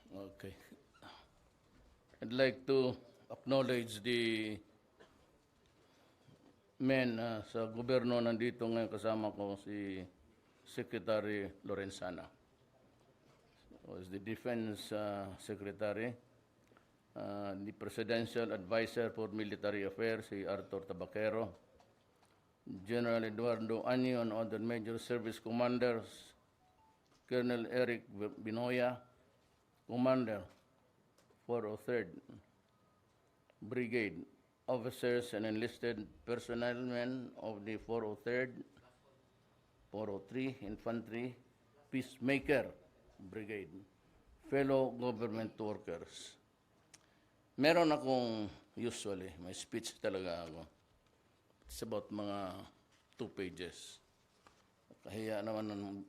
Okay. I'd like to acknowledge the men sa gobyerno. Nandito ngayon kasama ko si Secretary Lorenzana, who is the Defense Secretary, the Presidential Advisor for Military Affairs, si Arthur Tabaquero, General Eduardo Anyo and other major service commanders, Colonel Eric Binoya, Commander 403rd Brigade, officers and enlisted personnel men of the 403rd, 403 Infantry Peacemaker Brigade, fellow government workers. Meron akong usually, may speech talaga ako. It's about mga 2 pages. Kahiya naman ng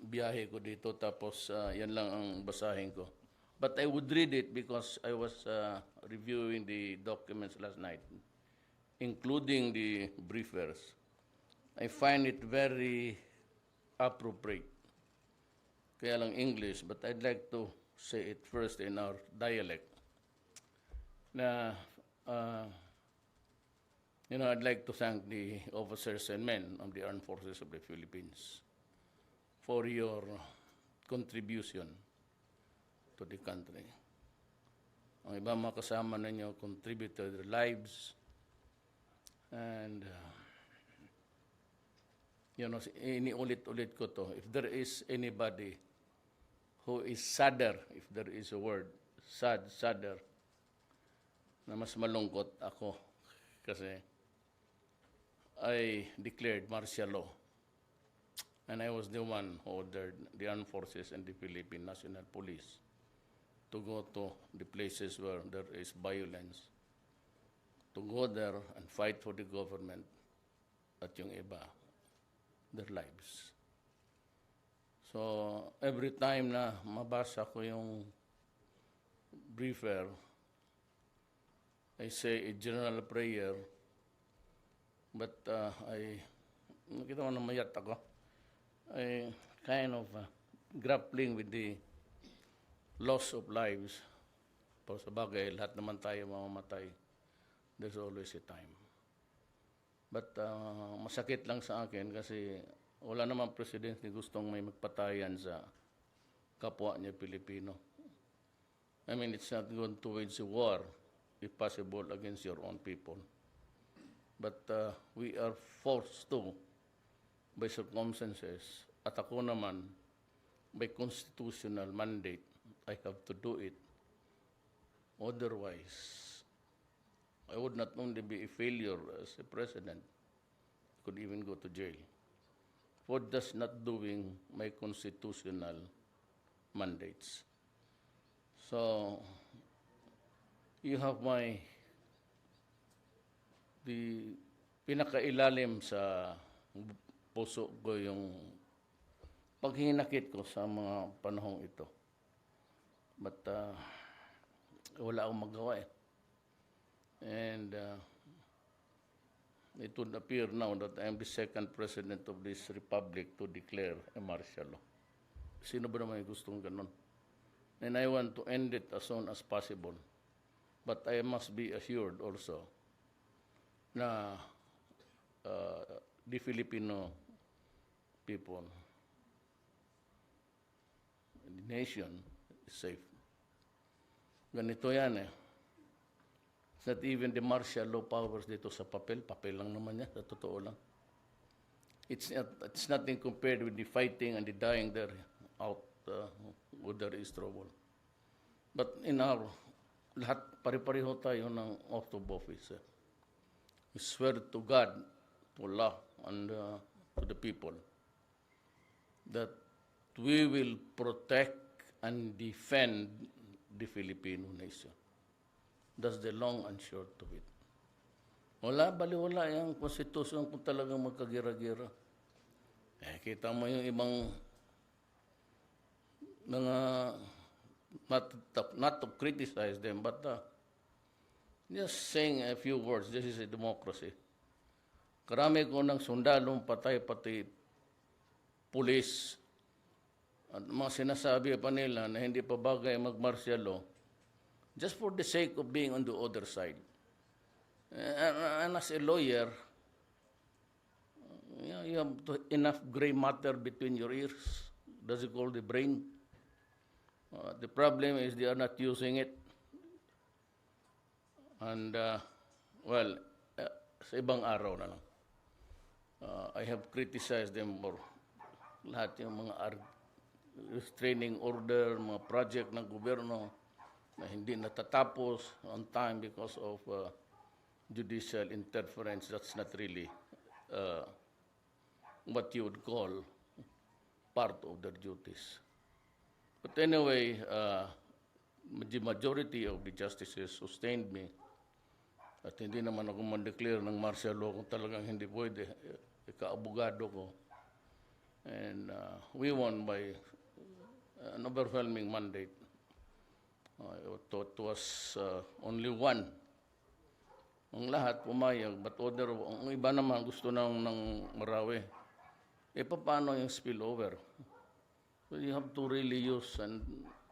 biyahe ko dito tapos yan lang ang basahin ko. But I would read it because I was reviewing the documents last night, including the briefers. I find it very appropriate. Kaya lang English, but I'd like to say it first in our dialect. I'd like to thank the officers and men of the Armed Forces of the Philippines for your contribution to the country. Ang iba mga kasama ninyo contributed their lives and iniulit-ulit ko to. If there is anybody who is sadder, if there is a word, sadder, na mas malungkot ako kasi I declared martial law. And I was the one who ordered the armed forces and the Philippine National Police to go to the places where there is violence, to go there and fight for the government at yung iba, their lives. So every time na mabasa ko yung briefer, I say a general prayer, but nakita mo na mayat ako. I kind of grappling with the loss of lives. Pero sa bagay, lahat naman tayo mamamatay. There's always a time. But masakit lang sa akin kasi wala naman presidente gustong may magpatayan sa kapwa niya Pilipino. I mean, it's not going to wage a war, if possible, against your own people. But we are forced to, by circumstances, at ako naman, by constitutional mandate, I have to do it. Otherwise, I would not only be a failure as a president, I could even go to jail for just not doing my constitutional mandates. So, you have the pinakailalim sa puso ko yung paghinakit ko sa mga panahong ito. But wala akong magawa eh. And it would appear now that I am the second president of this republic to declare a martial law. Sino ba naman gustong ganun? And I want to end it as soon as possible. But I must be assured also na the Filipino people, the nation is safe. Ganito yan eh. It's not even the martial law powers dito sa papel. Papel lang naman yan, sa totoo lang. It's nothing compared with the fighting and the dying there out where there is trouble. But in our, lahat pare-pareho tayo ng oath of office. We swear to God, to Allah, and to the people that we will protect and defend the Filipino nation. That's the long and short of it. Wala, baliwala yung konstitusyon kung talagang magkagira-gira. Kita mo yung ibang mga, not to criticize them, but just saying a few words, this is a democracy. Karami ko ng sundalong patay, pati pulis, at mga sinasabi pa nila na hindi pa bagay mag-martial law just for the sake of being on the other side. And as a lawyer, you have enough gray matter between your ears. Does it call the brain? The problem is they are not using it. And, well, sa ibang araw na lang. I have criticized them for lahat yung mga restraining order, mga project ng gobyerno na hindi natatapos on time because of judicial interference. That's not really what you would call part of their duties. But anyway, the majority of the justices sustained me at hindi naman ako man-declare ng martial law kung talagang hindi pwede. Ika-abogado ko. And we won by an overwhelming mandate. It was only one. Ang lahat pumayag, but ang iba naman gusto ng Marawi. Paano yung spillover? So you have to really use, and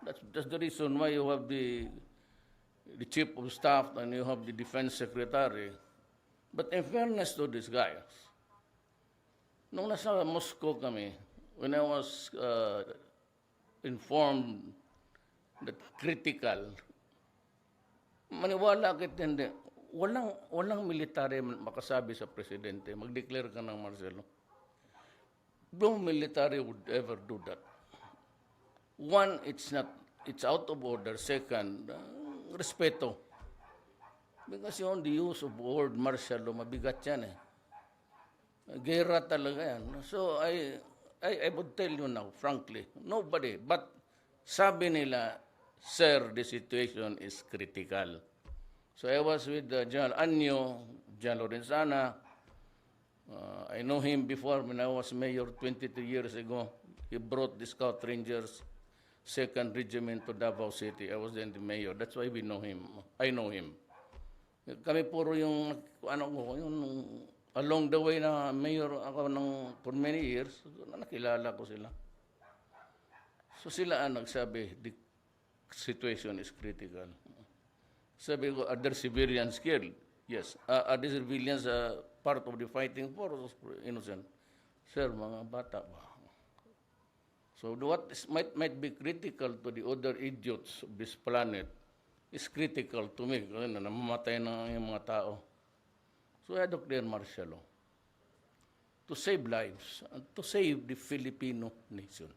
that's the reason why you have the chief of staff and you have the defense secretary. But in fairness to these guys, nung nasa Moscow kami, when I was informed that critical, maniwala kita hindi, walang military makasabi sa presidente, mag-declare ka ng martial law. No military would ever do that. One, it's out of order. Second, respeto. Because on the use of word martial law, mabigat yan eh. Gera talaga yan. So I would tell you now, frankly, nobody, but sabi nila, sir, the situation is critical. So I was with General Anyo, General Lorenzana. I know him before when I was mayor 23 years ago. He brought the Scout Rangers 2nd Regiment to Davao City. I was then the mayor. That's why we know him. I know him. Kami puro yung along the way na mayor ako for many years, nakilala ko sila. So sila ang nagsabi, the situation is critical. Sabi ko, are there civilians killed? Yes. Are the civilians part of the fighting force, innocent? Sir, mga bata ba? So what might be critical to the other idiots of this planet is critical to me. Kasi namamatay na yung mga tao. So I declare martial law to save lives and to save the Filipino nation.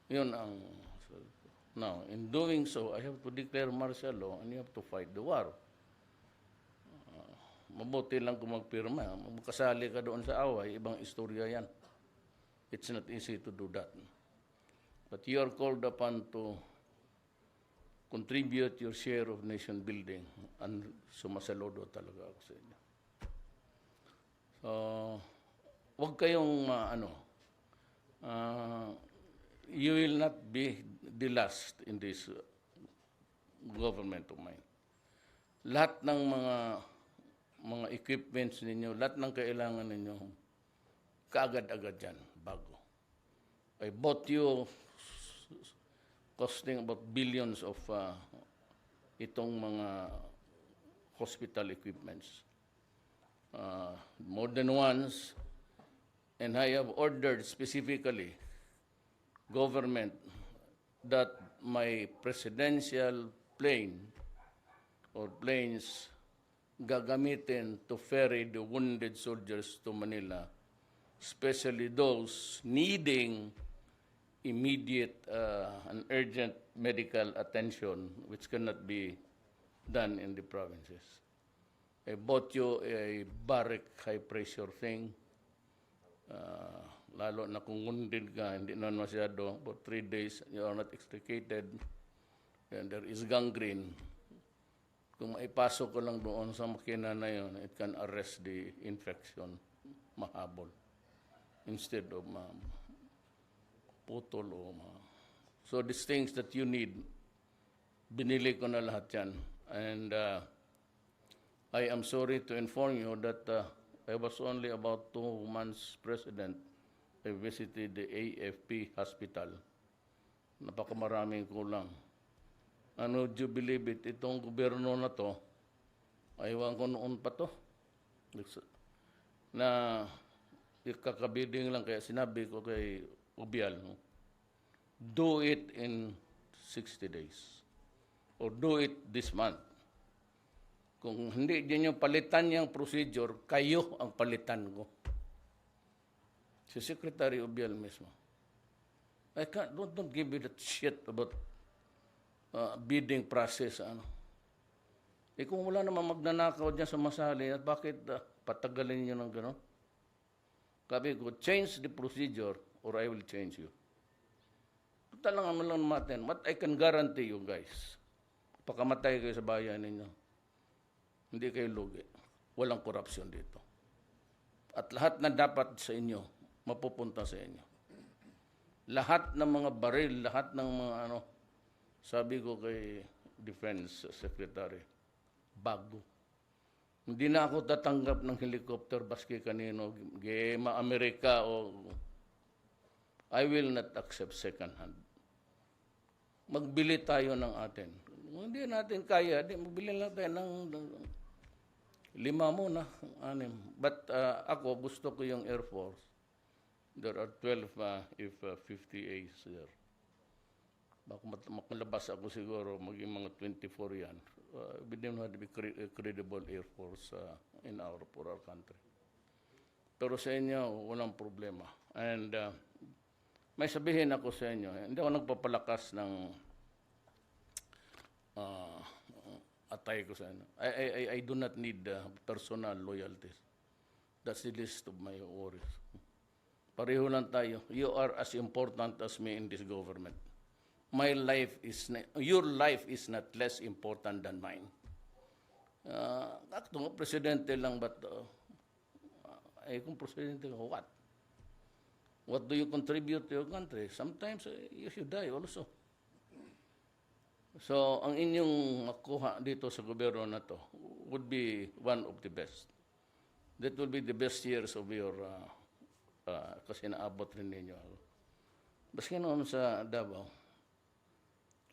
Yun ang... Now, in doing so, I have to declare martial law and you have to fight the war. Mabuti lang kung magpirma. Magkasali ka doon sa away, ibang istorya yan. It's not easy to do that. But you are called upon to contribute your share of nation building, and sumasaludo talaga ako sa inyo. So, huwag kayong you will not be the last in this government of mine. Lahat ng mga equipments ninyo, lahat ng kailangan ninyo, kaagad-agad yan, bago. I bought you costing about billions of itong mga hospital equipments. More than once, and I have ordered specifically government that my presidential plane or planes gagamitin to ferry the wounded soldiers to Manila, especially those needing immediate and urgent medical attention, which cannot be done in the provinces. I bought you a barrack high-pressure thing. Lalo na kung wounded ka, hindi naman masyado, for 3 days, you are not extricated, and there is gangrene. Kung maipasok ko lang doon sa makina na yun, it can arrest the infection, mahabol, instead of putol o So these things that you need, binili ko na lahat yan. And I am sorry to inform you that I was only about 2 months president I visited the AFP hospital. Napakamaraming kulang. Ano, do you believe it? Itong gobyerno na to, aywan ko noon pa to, na ikakabiding lang, kaya sinabi ko kay Ubial, no? Do it in 60 days. Or do it this month. Kung hindi din yung palitan yung procedure, kayo ang palitan ko. Si Secretary Ubial mismo. Don't give me that shit about bidding process. Ano. Kung wala naman magnanakaw dyan sa masali, at bakit patagalin nyo ng gano'n? Sabi ko, change the procedure or I will change you. Talangan mo lang natin. What I can guarantee you guys, pagkamatay kayo sa bayan ninyo, hindi kayo lugi. Walang korupsyon dito. At lahat na dapat sa inyo, mapupunta sa inyo. Lahat ng mga baril, lahat ng mga sabi ko kay Defense Secretary, bago. Hindi na ako tatanggap ng helicopter baski kanino, Gema Amerika o I will not accept second hand. Magbili tayo ng atin. Kung hindi natin kaya, magbili lang tayo ng 5 muna, 6. But ako, gusto ko yung Air Force. There are 12 if 50As there. Baka makalabas ako siguro, maging mga 24 yan. We don't have to be a credible Air Force for our country. Pero sa inyo, walang problema. And may sabihin ako sa inyo, hindi ako nagpapalakas ng atay ko sa inyo. I do not need personal loyalties. That's the least of my worries. Pareho lang tayo. You are as important as me in this government. My life is your life is not less important than mine. Akto presidente lang, but kung presidente ko, what? What do you contribute to your country? Sometimes you should die also. So, ang inyong makuha dito sa gobyerno na to would be one of the best. That will be the best years of your, kasi naabot rin ninyo. Baski noon sa Davao,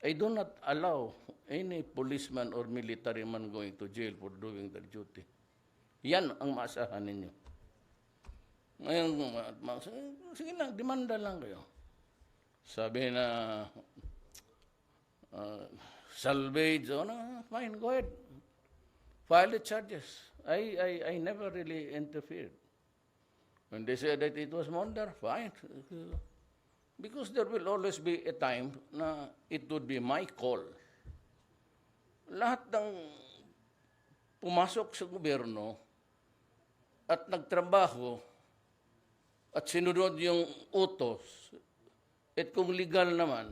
I do not allow any policeman or military man going to jail for doing their duty. Yan ang maasahan ninyo. Ngayon, sige lang, demanda lang kayo. Sabi na, salvage, fine, go ahead. File the charges. I never really interfered. When they said that it was murder, fine. Because there will always be a time na it would be my call. Lahat ng pumasok sa gobyerno at nagtrabaho at sinunod yung utos, at kung legal naman,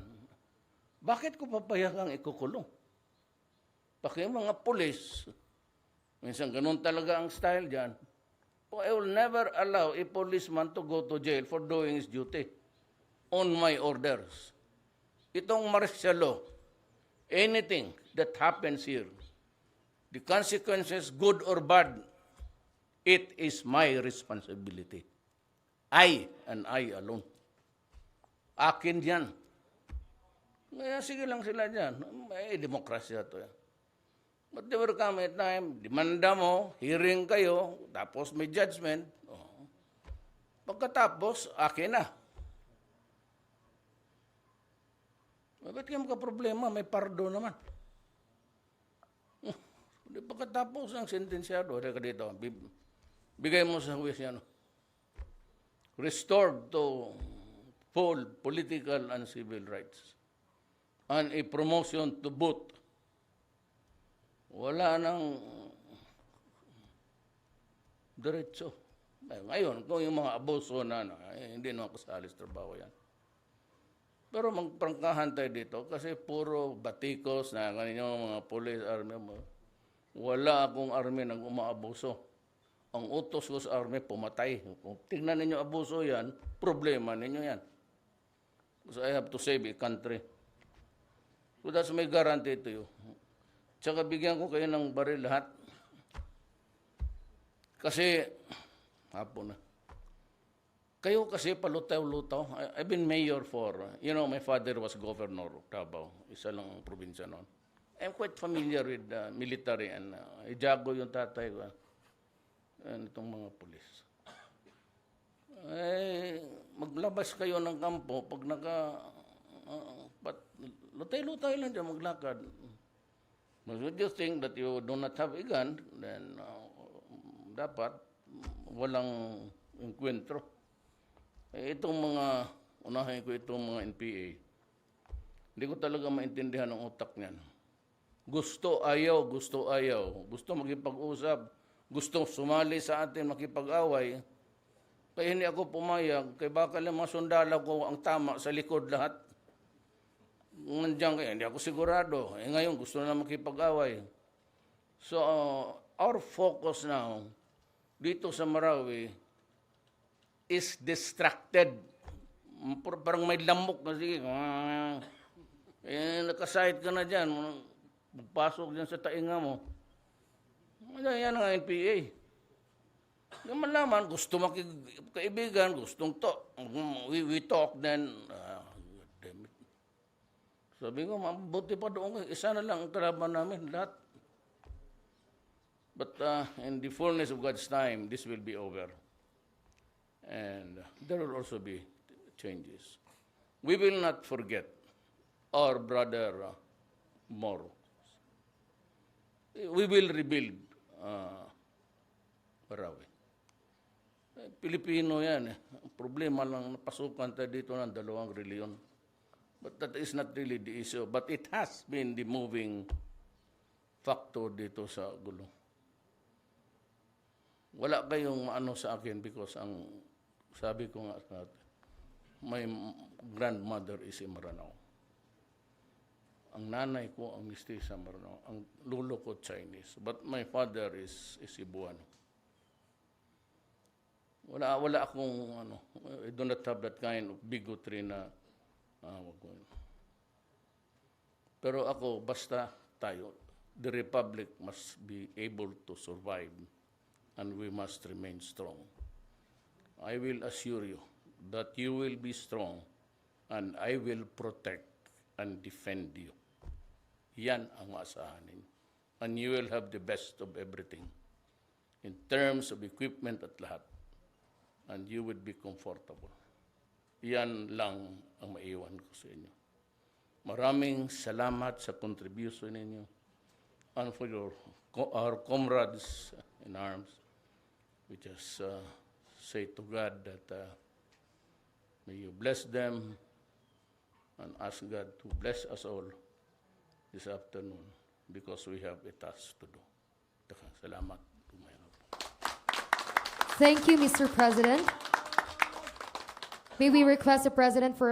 bakit ko papayagang ikukulong? Paki mga pulis, minsan ganun talaga ang style dyan, I will never allow a policeman to go to jail for doing his duty on my orders. Itong martial law, anything that happens here, the consequences, good or bad, it is my responsibility. I and I alone. Akin yan. Kaya sige lang sila dyan. May demokrasya to yan. But there will come a time, demanda mo, hearing kayo, tapos may judgment. Pagkatapos, akin na. Bakit kayo magka-problema? May pardo naman. Pagkatapos ang sentensyado, dito, bigay mo sa huwes yan. Restored to full political and civil rights. And a promotion to both. Wala nang diretso. Ngayon, kung yung mga abuso na, hindi naman kasali sa trabaho yan. Pero magprangkahan tayo dito kasi puro batikos na kanyang mga police, army mo. Wala akong army nang umaabuso. Ang utos ko sa army, pumatay. Kung tingnan ninyo abuso yan, problema ninyo yan. Because I have to save a country. So that's my guarantee to you. Tsaka bigyan ko kayo ng baril lahat. Kasi, hapon na. Kayo kasi palutaw-lutaw. I've been mayor for, my father was governor of Davao. Isa lang ang probinsya noon. I'm quite familiar with military and Ijago yung tatay ko. And itong mga pulis. Maglabas kayo ng kampo pag lutay-lutay lang dyan maglakad. But would you think that you do not have a gun, then dapat walang enkwentro. Itong mga, unahin ko itong mga NPA, hindi ko talaga maintindihan ang utak niyan. Gusto, ayaw. Gusto makipag-usap. Gusto sumali sa atin, makipag-away. Kaya hindi ako pumayag. Kaya baka lang mga sundalo ko ang tama sa likod lahat. Nandiyan kaya, hindi ako sigurado. Ngayon, gusto na makipag-away. So, our focus now, dito sa Marawi, is distracted. Parang may lamok na sige. Nakasahit ka na dyan. Magpasok dyan sa tainga mo. Yan ang NPA. Naman naman, gusto makikaibigan, gustong talk. We talk, then, damn it. Sabi ko, mabuti pa doon. Isa na lang ang kalaban namin, lahat. But in the fullness of God's time, this will be over. And there will also be changes. We will not forget our brother Moro. We will rebuild Marawi. Pilipino yan. Ang problema lang, napasukan tayo dito ng 2 reliyon. But that is not really the issue. But it has been the moving factor dito sa gulo. Wala kayong maano sa akin because sabi ko nga sa atin, my grandmother is in Maranao. Ang nanay ko ang misti sa Maranao. Ang lolo ko Chinese. But my father is Cebuano. Wala akong I do not have that kind of bigotry na pero ako, basta tayo, the Republic must be able to survive and we must remain strong. I will assure you that you will be strong and I will protect and defend you. Yan ang maasahan ninyo. And you will have the best of everything in terms of equipment at lahat. And you would be comfortable. Yan lang ang maiwan ko sa inyo. Maraming salamat sa contribution ninyo and for our comrades in arms. We just say to God that may you bless them and ask God to bless us all this afternoon because we have a task to do. Salamat. Thank you, Mr. President. May we request the President for